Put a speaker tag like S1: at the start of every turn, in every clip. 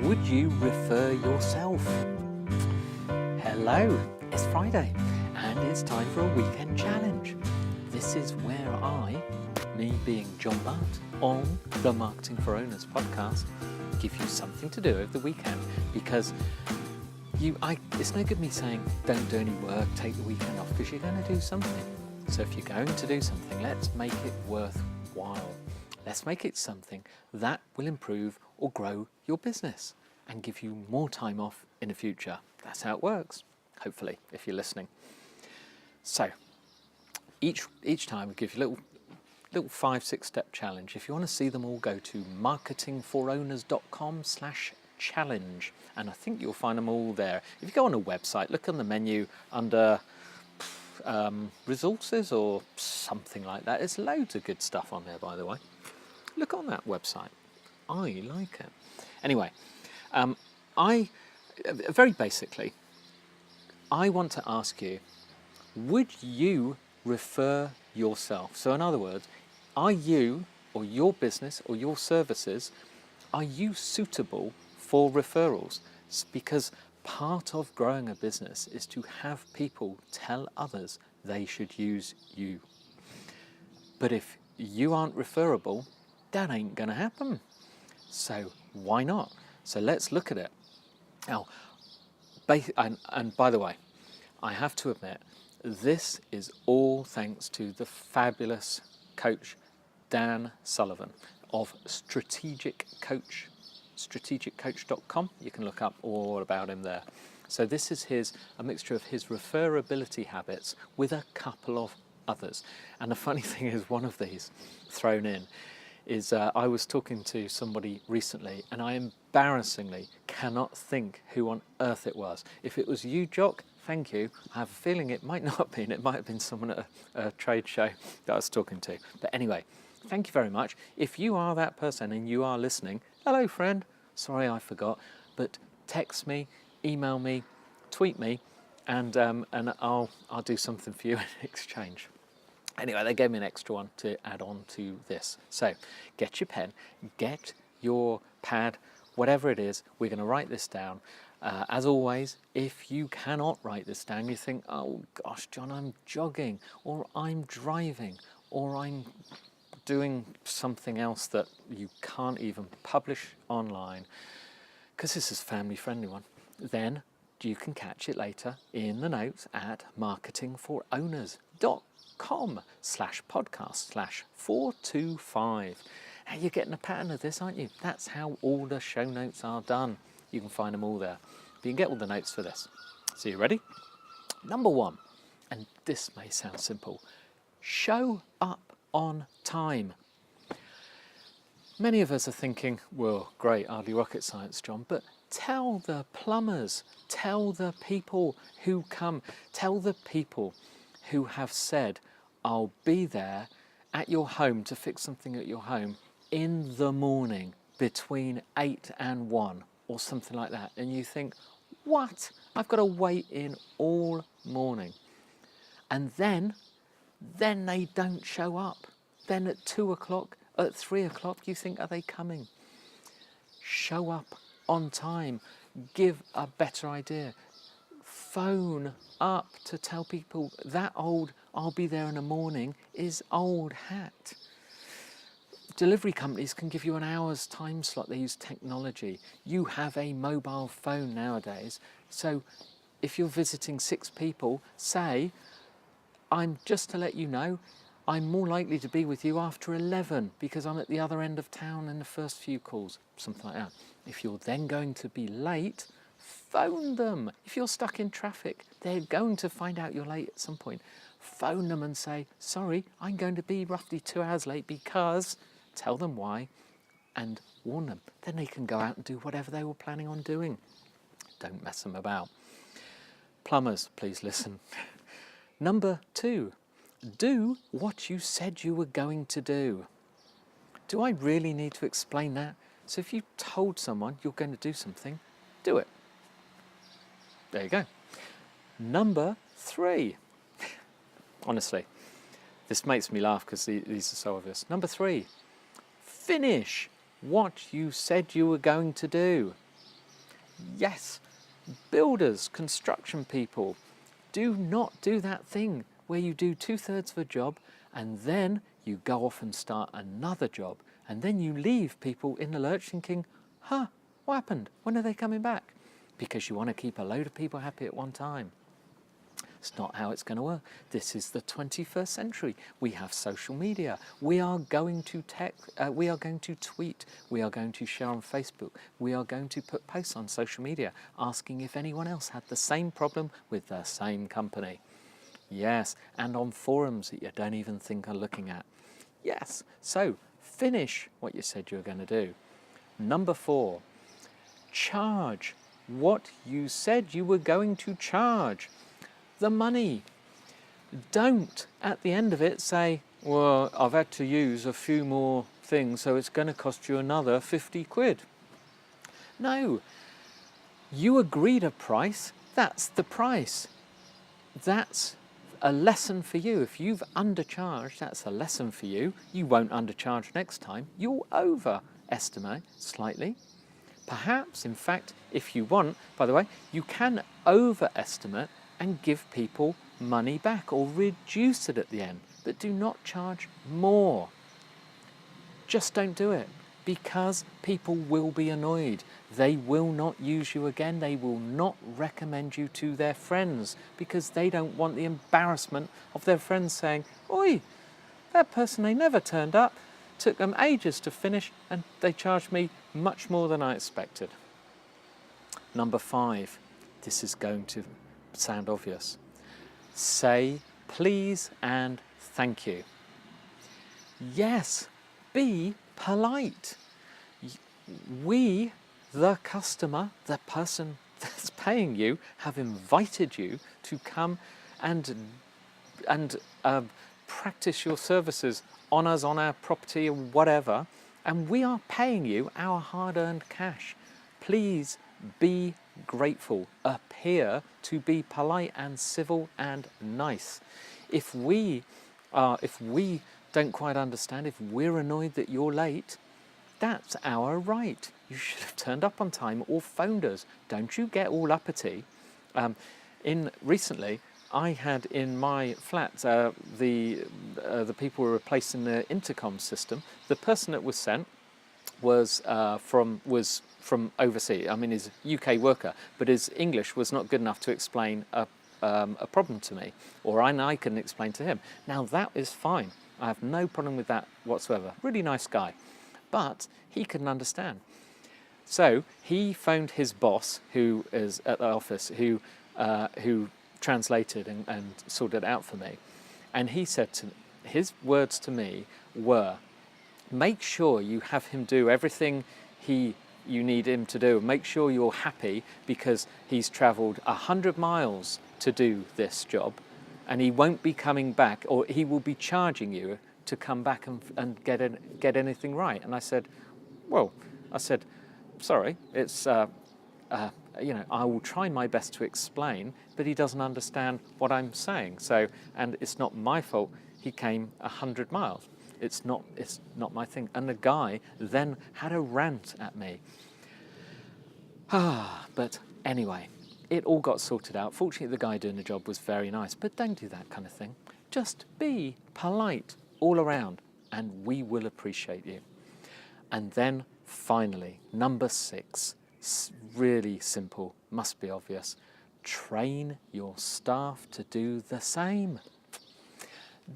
S1: Would you refer yourself? Hello, it's Friday and it's time for a weekend challenge. This is where I, me being Jon Butt, on the Marketing for Owners podcast, give you something to do over the weekend because it's no good me saying don't do any work, take the weekend off, because you're going to do something. So if you're going to do something, let's make it worthwhile. Let's make it something that will improve or grow your business and give you more time off in the future. That's how it works, hopefully, if you're listening. So each time we give you a little 5-6 step challenge. If you want to see them all, go to marketingforowners.com/challenge. And I think you'll find them all there. If you go on a website, look on the menu under resources or something like that. There's loads of good stuff on there, by the way. Look on that website. I like it. Anyway, very basically, I want to ask you, would you refer yourself? So in other words, are you or your business or your services, are you suitable for referrals? Because part of growing a business is to have people tell others they should use you. But if you aren't referable, that ain't going to happen. So why not? So let's look at it. Now, and by the way, I have to admit, this is all thanks to the fabulous coach Dan Sullivan of strategiccoach.com. You can look up all about him there. So this is a mixture of his referability habits with a couple of others. And the funny thing is, one of these thrown in is I was talking to somebody recently and I embarrassingly cannot think who on earth it was. If it was you, Jock, thank you. I have a feeling it might not have been. It might have been someone at a trade show that I was talking to. But anyway, thank you very much. If you are that person and you are listening, hello friend, sorry I forgot, but text me, email me, tweet me, and I'll do something for you in exchange. Anyway, they gave me an extra one to add on to this. So get your pen, get your pad, whatever it is, we're going to write this down. As always, if you cannot write this down, you think, oh gosh, Jon, I'm jogging, or I'm driving, or I'm doing something else that you can't even publish online, because this is a family-friendly one, then you can catch it later in the notes at marketingforowners.com/podcast/425. Now you're getting a pattern of this, aren't you? That's how all the show notes are done. You can find them all there. But you can get all the notes for this. So you ready? Number 1, and this may sound simple, show up on time. Many of us are thinking, well, great, hardly rocket science, Jon, but tell the plumbers, tell the people who come, tell the people who have said, I'll be there at your home to fix something at your home in the morning between 8 and 1 or something like that. And you think, what? I've got to wait in all morning. And then they don't show up. Then at 2 o'clock, at 3 o'clock, you think, are they coming? Show up on time. Give a better idea. Phone up to tell people that old I'll be there in the morning is old hat. Delivery companies can give you an hour's time slot. They use technology. You have a mobile phone nowadays. So if you're visiting 6 people, say, I'm just to let you know, I'm more likely to be with you after 11 because I'm at the other end of town in the first few calls, something like that. If you're then going to be late, phone them. If you're stuck in traffic, they're going to find out you're late at some point. Phone them and say, sorry, I'm going to be roughly 2 hours late because, tell them why and warn them. Then they can go out and do whatever they were planning on doing. Don't mess them about. Plumbers, please listen. Number 2. Do what you said you were going to do. Do I really need to explain that? So if you told someone you're going to do something, do it. There you go. Number 3. Honestly, this makes me laugh because these are so obvious. Number 3. Finish what you said you were going to do. Yes, builders, construction people, do not do that thing where you do 2/3 of a job and then you go off and start another job and then you leave people in the lurch thinking, what happened? When are they coming back? Because you want to keep a load of people happy at one time. It's not how it's going to work. This is the 21st century. We have social media. We are going to we are going to tweet. We are going to share on Facebook. We are going to put posts on social media asking if anyone else had the same problem with the same company. Yes, and on forums that you don't even think are looking at. Yes, so finish what you said you were going to do. Number 4, charge what you said you were going to charge. The money. Don't at the end of it say, well, I've had to use a few more things, so it's going to cost you another 50 quid. No, you agreed a price, that's the price. That's a lesson for you. If you've undercharged, that's a lesson for you. You won't undercharge next time. You'll overestimate slightly. Perhaps, in fact, if you want, by the way, you can overestimate and give people money back or reduce it at the end, but do not charge more. Just don't do it, because people will be annoyed. They will not use you again. They will not recommend you to their friends because they don't want the embarrassment of their friends saying, oi, that person, they never turned up, took them ages to finish and they charged me much more than I expected. Number 5, this is going to sound obvious. Say please and thank you. Yes, be polite. We, the customer, the person that's paying you, have invited you to come and practice your services on us, on our property or whatever, and we are paying you our hard-earned cash. Please be grateful. Appear to be polite and civil and nice. If we don't quite understand, if we're annoyed that you're late, that's our right. You should have turned up on time or phoned us. Don't you get all uppity. Recently, I had in my flat the people were replacing the intercom system. The person that was sent was from overseas. I mean, he's a UK worker, but his English was not good enough to explain a problem to me, or I couldn't explain to him. Now that is fine. I have no problem with that whatsoever. Really nice guy, but he couldn't understand. So he phoned his boss, who is at the office, who translated and sorted it out for me, and he said his words to me were, make sure you have him do everything you need him to do. Make sure you're happy because he's travelled 100 miles to do this job and he won't be coming back, or he will be charging you to come back and get anything right. And I said, sorry, it's, I will try my best to explain, but he doesn't understand what I'm saying. So, and it's not my fault he came 100 miles. It's not my thing. And the guy then had a rant at me. But anyway, it all got sorted out. Fortunately, the guy doing the job was very nice, but don't do that kind of thing. Just be polite all around and we will appreciate you. And then finally, number 6, really simple, must be obvious. Train your staff to do the same.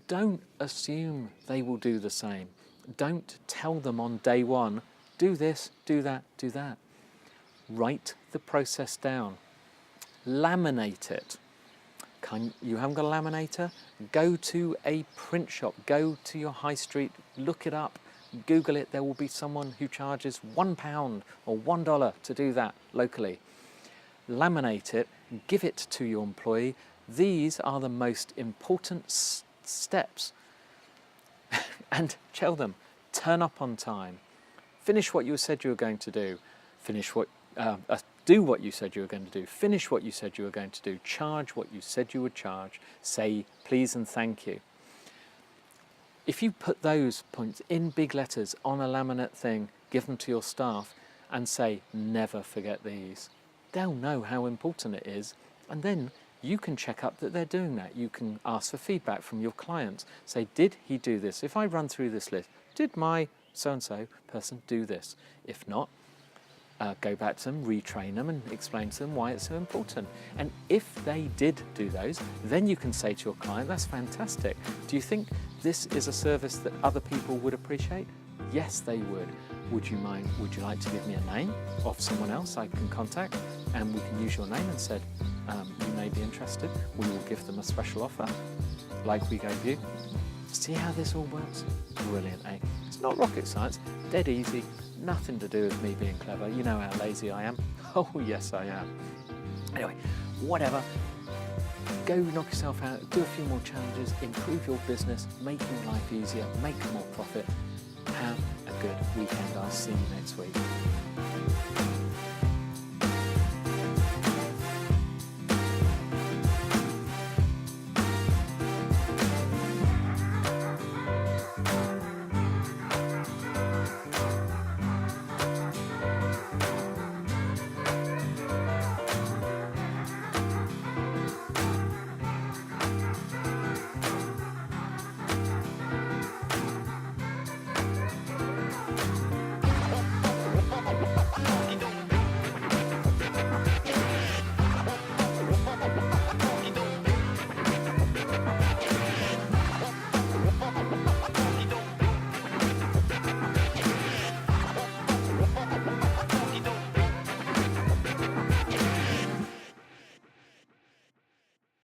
S1: Don't assume they will do the same. Don't tell them on day one, do this, do that, do that. Write the process down. Laminate it. You haven't got a laminator? Go to a print shop. Go to your high street. Look it up. Google it. There will be someone who charges £1 or $1 to do that locally. Laminate it. Give it to your employee. These are the most important steps. And tell them, turn up on time. Finish what you said you were going to do. Do what you said you were going to do. Finish what you said you were going to do. Charge what you said you would charge. Say please and thank you. If you put those points in big letters on a laminate thing, give them to your staff and say, never forget these. they'll know how important it is, and then you can check up that they're doing that. You can ask for feedback from your clients. Say, did he do this? If I run through this list, did my so-and-so person do this? If not, go back to them, retrain them and explain to them why it's so important. And if they did do those, then you can say to your client, that's fantastic. Do you think this is a service that other people would appreciate? Yes, they would. Would you like to give me a name of someone else I can contact? And we can use your name and said, you may be interested. We will give them a special offer like we gave you. See how this all works? Brilliant, eh? It's not rocket science, dead easy, nothing to do with me being clever. You know how lazy I am. Oh, yes, I am. Anyway, whatever. Go knock yourself out, do a few more challenges, improve your business, make your life easier, make more profit. Have a good weekend. I'll see you next week.